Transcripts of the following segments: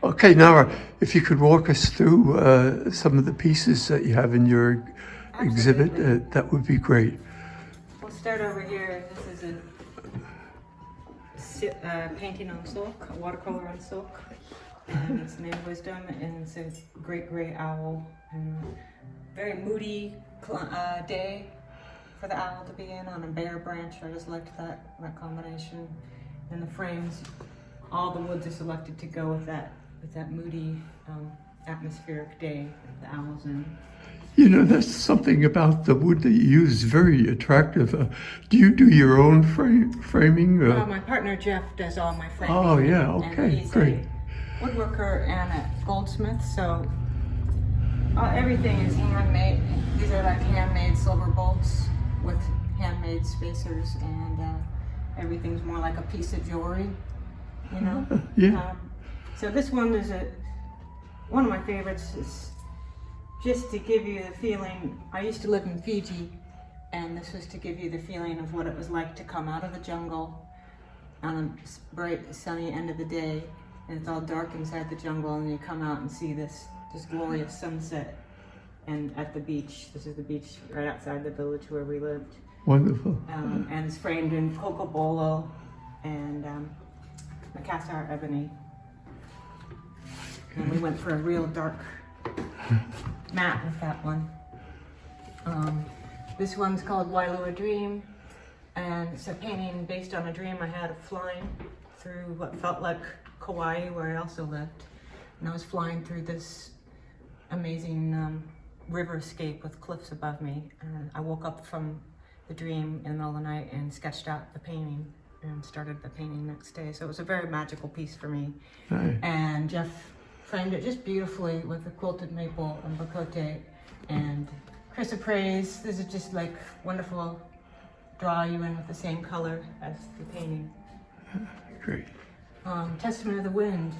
Okay, Nara, if you could walk us through some of the pieces that you have in your exhibit, Absolutely. that would be great. We'll start over here. This is a painting on silk, a watercolor on silk, and it's named Wisdom, and it's a great gray owl, and very moody day for the owl to be in on a bare branch. I just liked that combination. And the frames, all the woods are selected to go with that moody atmospheric day that the owl's in. You know, that's something about the wood that you use very attractive. Do you do your own framing? My partner Jeff does all my framing. Oh, yeah, and okay, he's great. a woodworker and a goldsmith, so everything is handmade. These are like handmade silver bolts with handmade spacers, and everything's more like a piece of jewelry, you know? Yeah. So this one is one of my favorites. Is just to give you the feeling. I used to live in Fiji, and this was to give you the feeling of what it was like to come out of the jungle on a bright sunny end of the day, and it's all dark inside the jungle, and you come out and see this glorious sunset. And at the beach, this is the beach right outside the village where we lived. Wonderful. And it's framed in cocobolo and Macassar ebony. And we went for a real dark matte with that one. This one's called Wailua Dream, and it's a painting based on a dream I had of flying through what felt like Kauai, where I also lived. And I was flying through this amazing riverscape with cliffs above me. And I woke up from the dream in the middle of the night and sketched out the painting and started the painting next day. So it was a very magical piece for me. Right. And Jeff framed it just beautifully with the quilted maple and bacote and chrysoprase. This is just like wonderful, draw you in with the same color as the painting. Great. Testament of the Wind.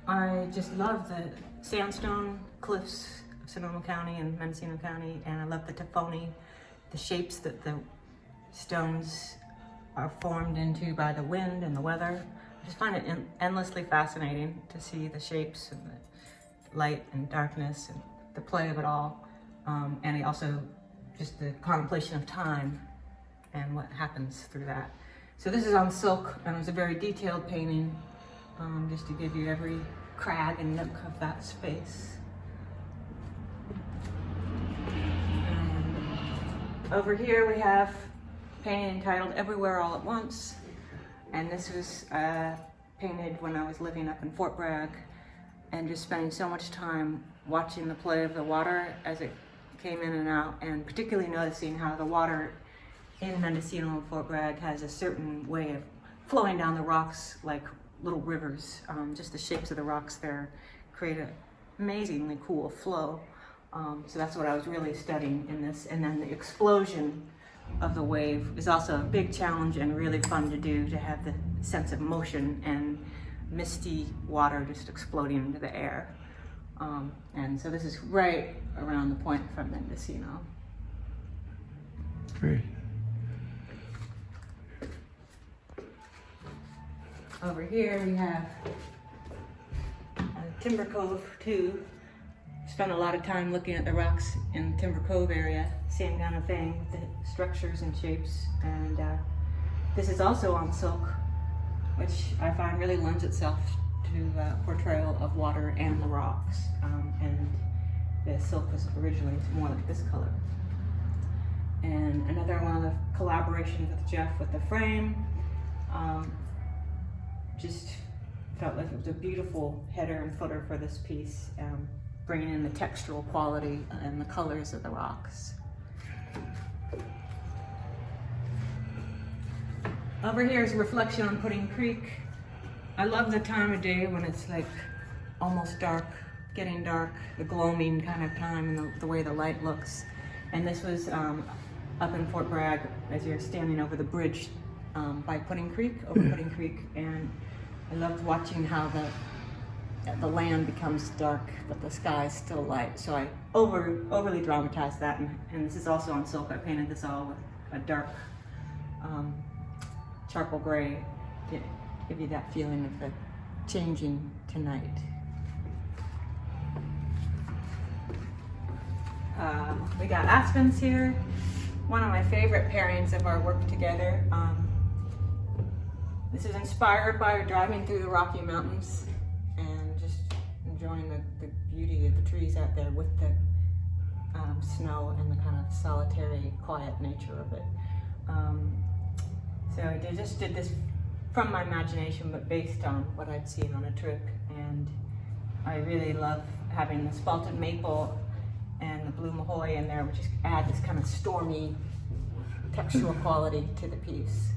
I just love the sandstone cliffs of Sonoma County and Mendocino County, and I love the topony, the shapes that the stones are formed into by the wind and the weather. I just find it endlessly fascinating to see the shapes and the light and darkness and the play of it all. And also just the contemplation of time and what happens through that. So this is on silk, and it was a very detailed painting, just to give you every crag and nook of that space. And over here we have a painting entitled Everywhere All at Once. And this was painted when I was living up in Fort Bragg, and just spending so much time watching the play of the water as it came in and out, and particularly noticing how the water in Mendocino and Fort Bragg has a certain way of flowing down the rocks like little rivers. Just the shapes of the rocks there create an amazingly cool flow. So that's what I was really studying in this. And then the explosion of the wave is also a big challenge and really fun to do, to have the sense of motion and misty water just exploding into the air. And so this is right around the point from Mendocino. Great. Over here we have Timber Cove 2. Spent a lot of time looking at the rocks in Timber Cove area, same kind of thing, the structures and shapes. And this is also on silk, which I find really lends itself to portrayal of water and the rocks. And the silk was originally more like this color. And another one of the collaborations with Jeff with the frame, just felt like it was a beautiful header and footer for this piece, bringing in the textural quality and the colors of the rocks. Over here is a reflection on Pudding Creek. I love the time of day when it's like almost dark, getting dark, the gloaming kind of time, and the way the light looks. And this was up in Fort Bragg as you're standing over the bridge by Pudding Creek, Pudding Creek, and I loved watching how the land becomes dark, but the sky is still light. So I overly dramatized that, and this is also on silk. I painted this all with a dark charcoal gray to give you that feeling of the changing tonight. We got aspens here, one of my favorite pairings of our work together. This is inspired by driving through the Rocky Mountains and just enjoying the beauty of the trees out there with the snow and the kind of solitary, quiet nature of it. So I just did this from my imagination, but based on what I'd seen on a trip. And I really love having the spalted maple and the blue mahoy in there, which just add this kind of stormy textural quality to the piece.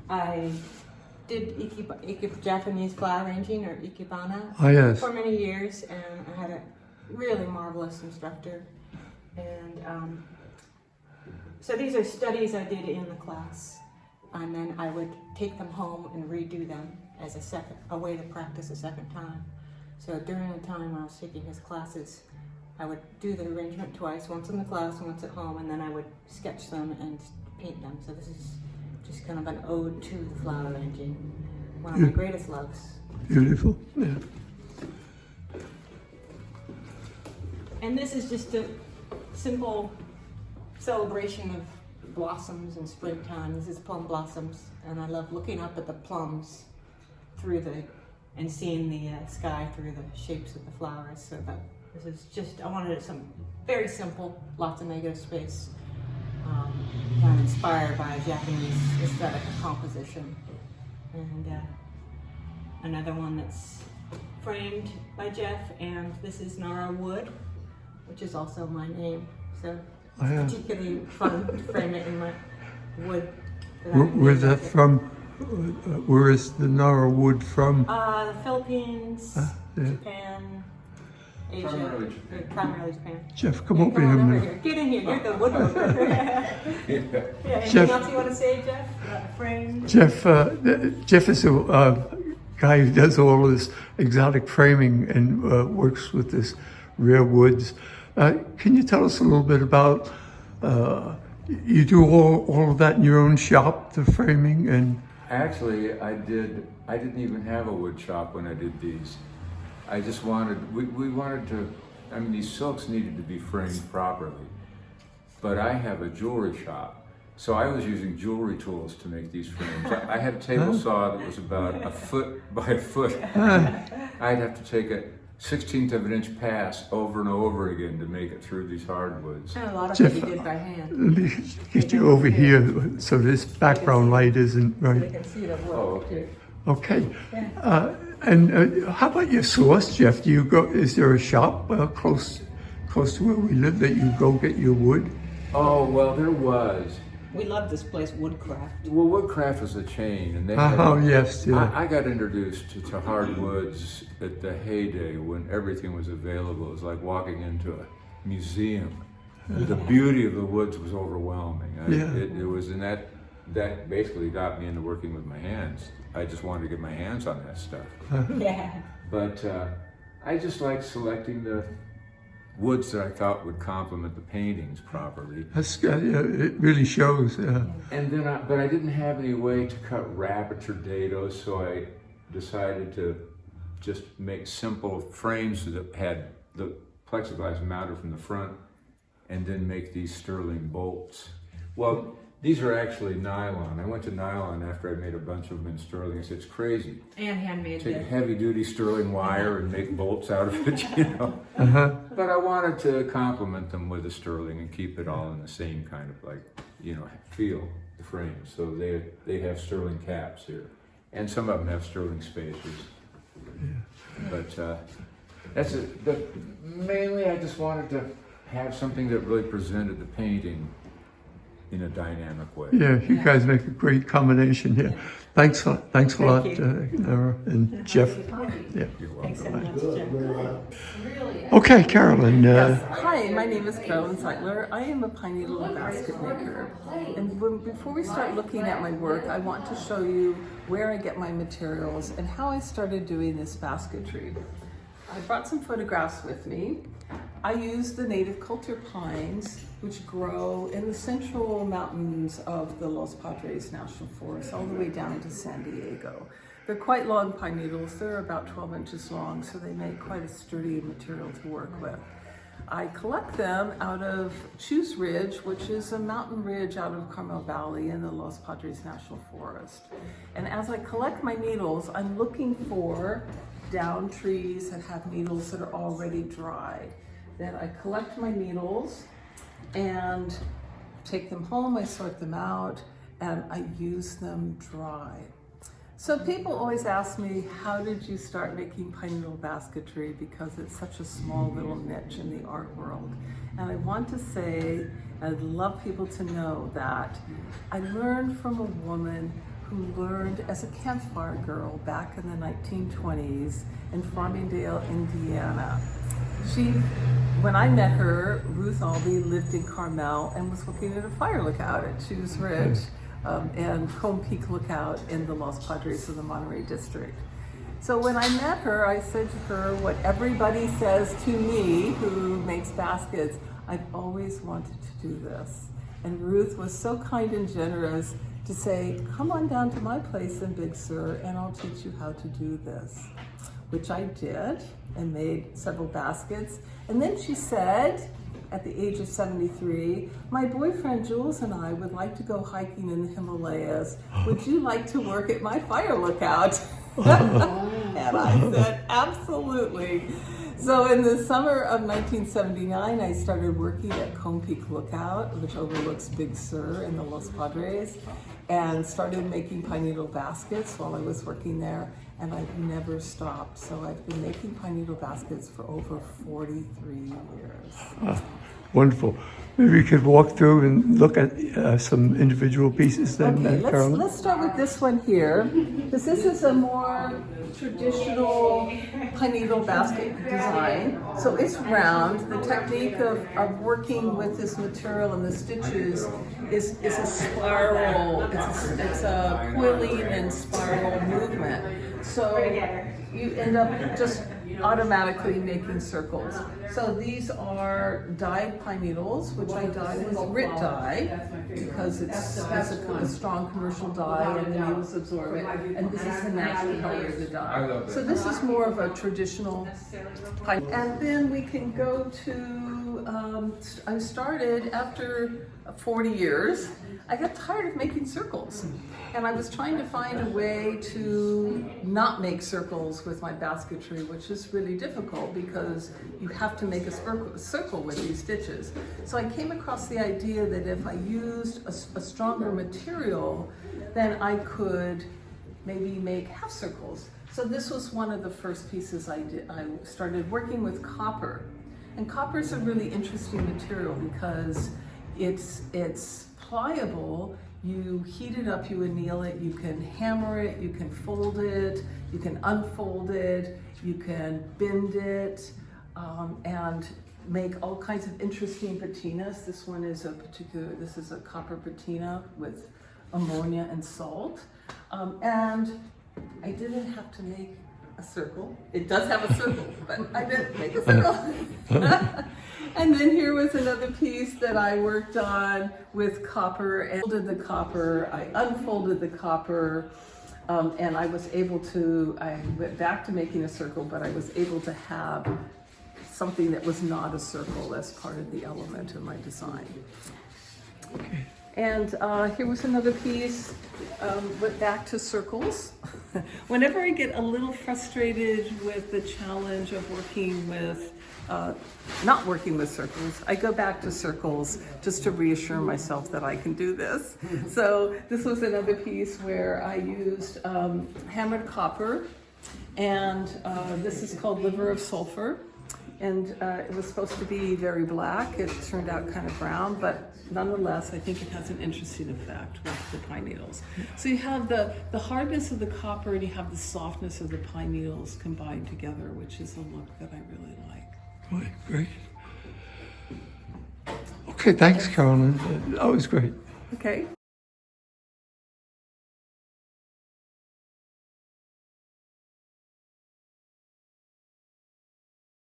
I did Japanese flower arranging, or ikebana, for many years, and I had a really marvelous instructor. And so these are studies I did in the class, and then I would take them home and redo them as a way to practice a second time. So during the time I was taking his classes, I would do the arrangement twice, once in the class and once at home, and then I would sketch them and paint them. So this is just kind of an ode to the flower arranging, one of my greatest loves. Beautiful, yeah. And this is just a simple celebration of blossoms in springtime. This is plum blossoms, and I love looking up at the plums and seeing the sky through the shapes of the flowers. So that this is just, I wanted it some very simple, lots of negative space, kind of inspired by a Japanese aesthetic of composition. And another one that's framed by Jeff, and this is Nara wood, which is also my name. So it's particularly fun to frame it in my wood. Where's that from? Where is the Nara wood from? The Philippines, Japan, Asia, primarily Japan. Jeff, come over here a minute. Get in here, you're the woodworker. Anything Jeff, else you want to say, Jeff? Frame? Jeff is a guy who does all this exotic framing and works with this rare woods. Can you tell us a little bit about, you do all of that in your own shop, the framing? And actually, I didn't even have a wood shop when I did these. I just we wanted to, I mean, these silks needed to be framed properly, but I have a jewelry shop. So I was using jewelry tools to make these frames. I had a table saw that was about a foot by a foot. I'd have to take a 1/16 of an inch pass over and over again to make it through these hardwoods. And a lot of Jeff, it you did by hand. Let me get you over here so this background light isn't right. You can see the wood. Oh, okay. Okay. And how about your source, Jeff? Do you go? Is there a shop close to where we live that you go get your wood? Oh, well, there was. We love this place, Woodcraft. Well, Woodcraft was a chain, and they Yes, yeah. I got introduced to hardwoods at the heyday when everything was available. It was like walking into a museum. The beauty of the woods was overwhelming. It was, and that basically got me into working with my hands. I just wanted to get my hands on that stuff. But I just like selecting the woods that I thought would complement the paintings properly. It really shows. And then, but I didn't have any way to cut rabbits or dados, so I decided to just make simple frames that had the plexiglass mounted from the front, and then make these sterling bolts. Well, these are actually nylon. I went to nylon after I made a bunch of them in sterling. I said, it's crazy. And handmade. Take heavy-duty sterling wire and make bolts out of it, you know. But I wanted to complement them with the sterling and keep it all in the same kind of feel, the frames. So they have sterling caps here. And some of them have sterling spacers. But that's it. But mainly I just wanted to have something that really presented the painting in a dynamic way. Yeah, you guys make a great combination here. Thanks a lot, Nara and Jeff. Yeah. You're welcome. Thanks so much, Jeff. Okay, Carolyn. Hi, my name is Carolyn Zeitler. I am a tiny little basket maker. And before we start looking at my work, I want to show you where I get my materials and how I started doing this basketry. I brought some photographs with me. I use the native culture pines, which grow in the central mountains of the Los Padres National Forest, all the way down into San Diego. They're quite long pine needles. They're about 12 inches long, so they make quite a sturdy material to work with. I collect them out of Choose Ridge, which is a mountain ridge out of Carmel Valley in the Los Padres National Forest. And as I collect my needles, I'm looking for down trees that have needles that are already dry. Then I collect my needles and take them home, I sort them out, and I use them dry. So people always ask me, how did you start making pine needle basketry? Because it's such a small little niche in the art world. And I want to say, I'd love people to know that I learned from a woman who learned as a campfire girl back in the 1920s in Farmingdale, Indiana. When I met her, Ruth Albee lived in Carmel and was working at a fire lookout at Choose Ridge. And Combe Peak Lookout in the Los Padres of the Monterey District. So when I met her, I said to her what everybody says to me who makes baskets, I've always wanted to do this. And Ruth was so kind and generous to say, come on down to my place in Big Sur and I'll teach you how to do this, which I did and made several baskets. And then she said, at the age of 73, my boyfriend Jules and I would like to go hiking in the Himalayas. Would you like to work at my fire lookout? And I said, absolutely. So in the summer of 1979, I started working at Combe Peak Lookout, which overlooks Big Sur in the Los Padres, and started making pine needle baskets while I was working there. And I've never stopped. So I've been making pine needle baskets for over 43 years. Wonderful. Maybe we could walk through and look at some individual pieces then, Okay, Carolyn. let's start with this one here, because this is a more traditional pine needle basket design. So it's round. The technique of working with this material and the stitches is a spiral. It's a quilling and spiral movement. So you end up just automatically making circles. So these are dyed pine needles, which I dye with grit dye because it's a strong commercial dye and the needles absorb it. And this is the natural color of the dye. So this is more of a traditional pine. And then we can go to, I started after 40 years, I got tired of making circles. And I was trying to find a way to not make circles with my basketry, which is really difficult because you have to make a circle with these stitches. So I came across the idea that if I used a stronger material, then I could maybe make half circles. So this was one of the first pieces I did. I started working with copper. And copper is a really interesting material because it's pliable. You heat it up, you anneal it, you can hammer it, you can fold it, you can unfold it, you can bend it, and make all kinds of interesting patinas. This one is this is a copper patina with ammonia and salt. And I didn't have to make a circle. It does have a circle, but I didn't make a circle. And then here was another piece that I worked on with copper and folded the copper. I unfolded the copper, and I went back to making a circle, but I was able to have something that was not a circle as part of the element of my design. Okay. And here was another piece, went back to circles. Whenever I get a little frustrated with the challenge of working with, not working with circles, I go back to circles just to reassure myself that I can do this. So this was another piece where I used hammered copper, and this is called liver of sulfur. And it was supposed to be very black. It turned out kind of brown, but nonetheless, I think it has an interesting effect with the pine needles. So you have the hardness of the copper and you have the softness of the pine needles combined together, which is a look that I really like. Boy, great. Okay, thanks, Carolyn. That was great. Okay.